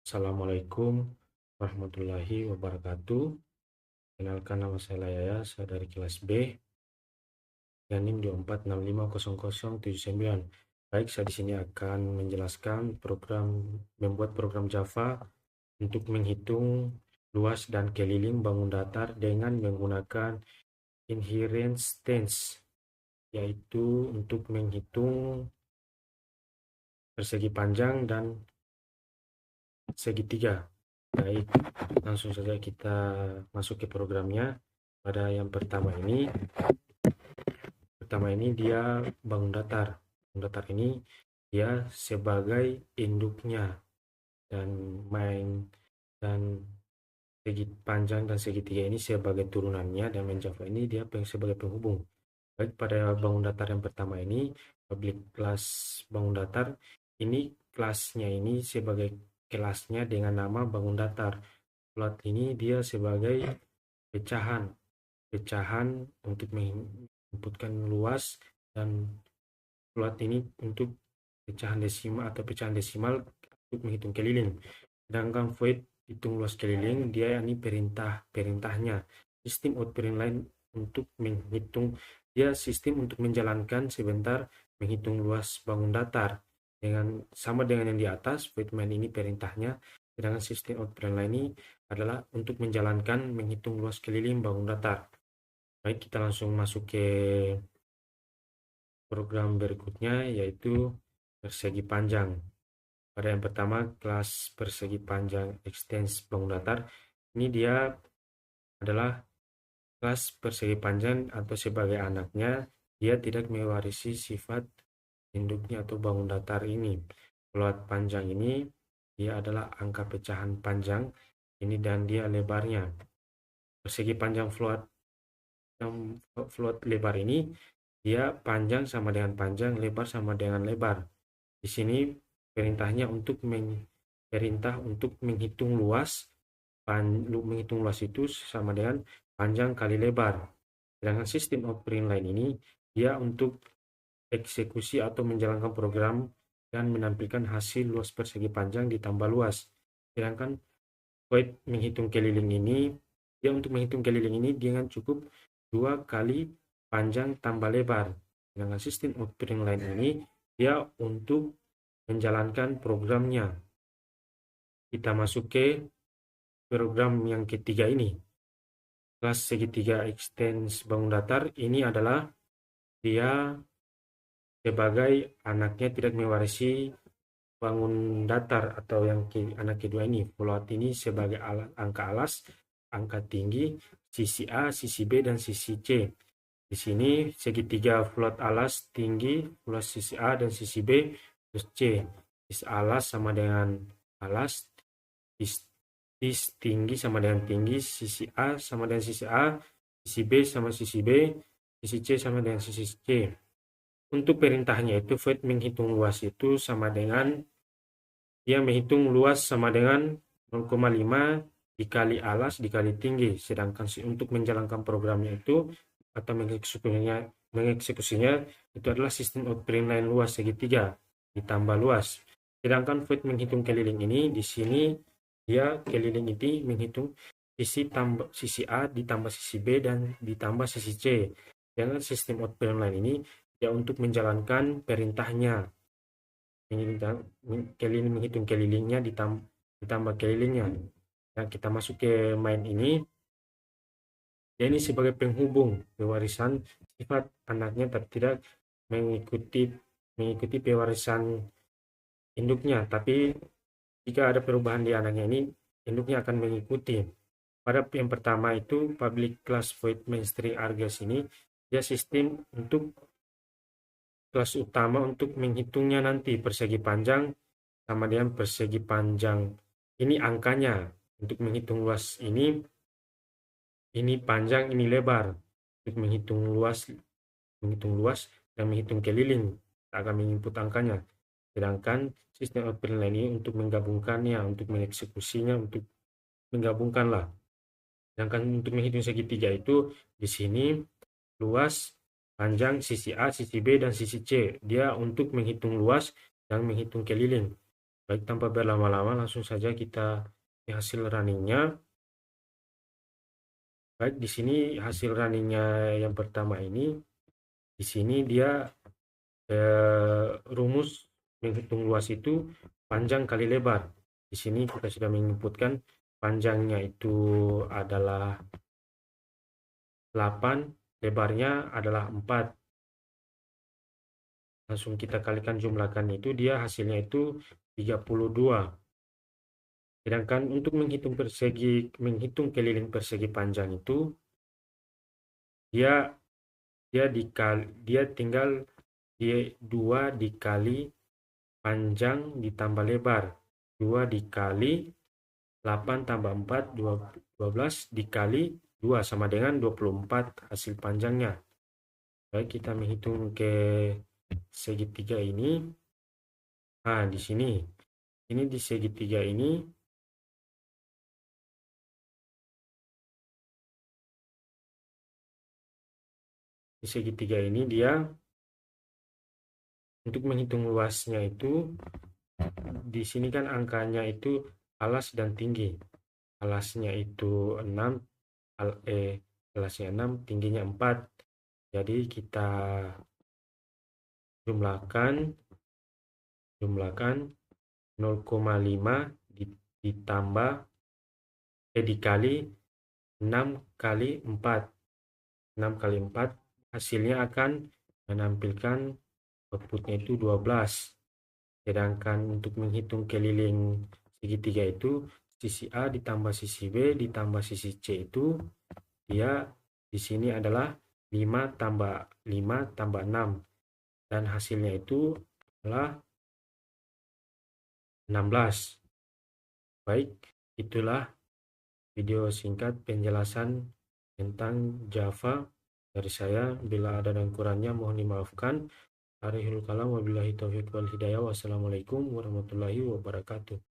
Assalamualaikum warahmatullahi wabarakatuh. Kenalkan, nama saya Yaya, saya dari kelas B, dan NIM 24650079. Baik, saya di sini akan menjelaskan membuat program Java untuk menghitung luas dan keliling bangun datar dengan menggunakan inheritance, yaitu untuk menghitung persegi panjang dan segitiga. Baik, langsung saja kita masuk ke programnya. Pada yang pertama ini dia bangun datar. Bangun datar ini dia sebagai induknya, dan main dan segi panjang dan segitiga ini sebagai turunannya, dan main Java ini dia sebagai penghubung. Baik, pada bangun datar yang pertama ini, public class bangun datar ini, kelasnya ini sebagai kelasnya dengan nama bangun datar. Float ini dia sebagai pecahan pecahan untuk menginputkan luas, dan float ini untuk pecahan desimal untuk menghitung keliling. Sedangkan void hitung luas keliling, dia ini perintahnya. Sistem output line untuk menghitung, dia sistem untuk menjalankan sebentar menghitung luas bangun datar, dengan sama dengan yang di atas. Void main ini perintahnya, sedangkan sistem output line ini adalah untuk menjalankan menghitung luas keliling bangun datar. Baik, kita langsung masuk ke program berikutnya, yaitu persegi panjang. Pada yang pertama, kelas persegi panjang extends bangun datar. Ini dia adalah kelas persegi panjang, atau sebagai anaknya, dia tidak mewarisi sifat induknya atau bangun datar ini. Float panjang ini dia adalah angka pecahan panjang ini, dan dia lebarnya. Persegi panjang float lebar ini, dia panjang sama dengan panjang, lebar sama dengan lebar. Di sini perintah untuk menghitung luas. Menghitung luas itu sama dengan panjang kali lebar. Sedangkan sistem output line ini dia untuk eksekusi atau menjalankan program dan menampilkan hasil luas persegi panjang ditambah luas. Sedangkan void menghitung keliling ini, dia untuk menghitung keliling ini dengan cukup 2 kali panjang tambah lebar. Dengan sistem output line ini dia untuk menjalankan programnya. Kita masuk ke program yang ketiga ini. Kelas segitiga extends bangun datar ini adalah dia sebagai anaknya tidak mewarisi bangun datar, atau yang anak kedua ini. Float ini sebagai angka alas, angka tinggi, sisi A, sisi B, dan sisi C. Di sini segitiga float alas tinggi, float sisi A dan sisi B plus C. Sisi alas sama dengan alas, sisi tinggi sama dengan tinggi, sisi A sama dengan sisi A, sisi B sama sisi B, sisi C sama dengan sisi C. Untuk perintahnya itu void menghitung luas itu sama dengan, dia menghitung luas sama dengan 0,5 dikali alas dikali tinggi. Sedangkan untuk menjalankan programnya itu atau mengeksekusinya itu adalah sistem output line luas segitiga ditambah luas. Sedangkan void menghitung keliling ini, di sini dia keliling ini menghitung sisi A ditambah sisi B dan ditambah sisi C. Dengan sistem output line ini dia untuk menjalankan perintahnya, menghitung kelilingnya ditambah kelilingnya. Dan kita masuk ke main ini. Dia ini sebagai penghubung pewarisan sifat anaknya, tapi tidak mengikuti pewarisan induknya. Tapi jika ada perubahan di anaknya ini, induknya akan mengikuti. Pada yang pertama itu public class void main string args ini, dia sistem untuk kelas utama untuk menghitungnya nanti persegi panjang sama dengan persegi panjang ini angkanya. Untuk menghitung luas ini panjang, ini lebar. Untuk menghitung luas dan menghitung keliling, kita akan menginput angkanya. Sedangkan sistem output line ini untuk menggabungkannya, untuk mengeksekusinya, untuk menggabungkanlah. Sedangkan untuk menghitung segitiga itu, di sini luas, panjang, sisi A, sisi B, dan sisi C. Dia untuk menghitung luas dan menghitung keliling. Baik, tanpa berlama-lama langsung saja kita ke hasil runningnya. Baik, di sini hasil runningnya yang pertama ini, di sini dia rumus menghitung luas itu panjang kali lebar. Di sini kita sudah menyebutkan panjangnya itu adalah 8, lebarnya adalah 4. Langsung kita kalikan jumlahkan itu, dia hasilnya itu 32. Sedangkan untuk menghitung keliling persegi panjang itu, dia tinggal 2 dikali panjang ditambah lebar. 2 dikali 8 tambah 4, 12 dikali 2 sama dengan 24 hasil panjangnya. Baik, kita menghitung ke segitiga ini. Nah, di sini di segitiga ini, dia untuk menghitung luasnya itu, di sini kan angkanya itu alas dan tinggi. Alasnya itu 6, alasnya 6, tingginya 4. Jadi kita jumlahkan 0,5 ditambah dikali 6 kali 4. 6 kali 4 hasilnya akan menampilkan outputnya itu 12. Sedangkan untuk menghitung keliling segitiga itu, sisi A ditambah sisi B ditambah sisi C itu, dia di sini adalah 5 tambah 5 tambah 6. Dan hasilnya itu adalah 16. Baik, itulah video singkat penjelasan tentang Java dari saya. Bila ada dan kurangnya mohon dimaafkan. Arihul kalam wabillahi taufiq wal hidayah. Wassalamualaikum warahmatullahi wabarakatuh.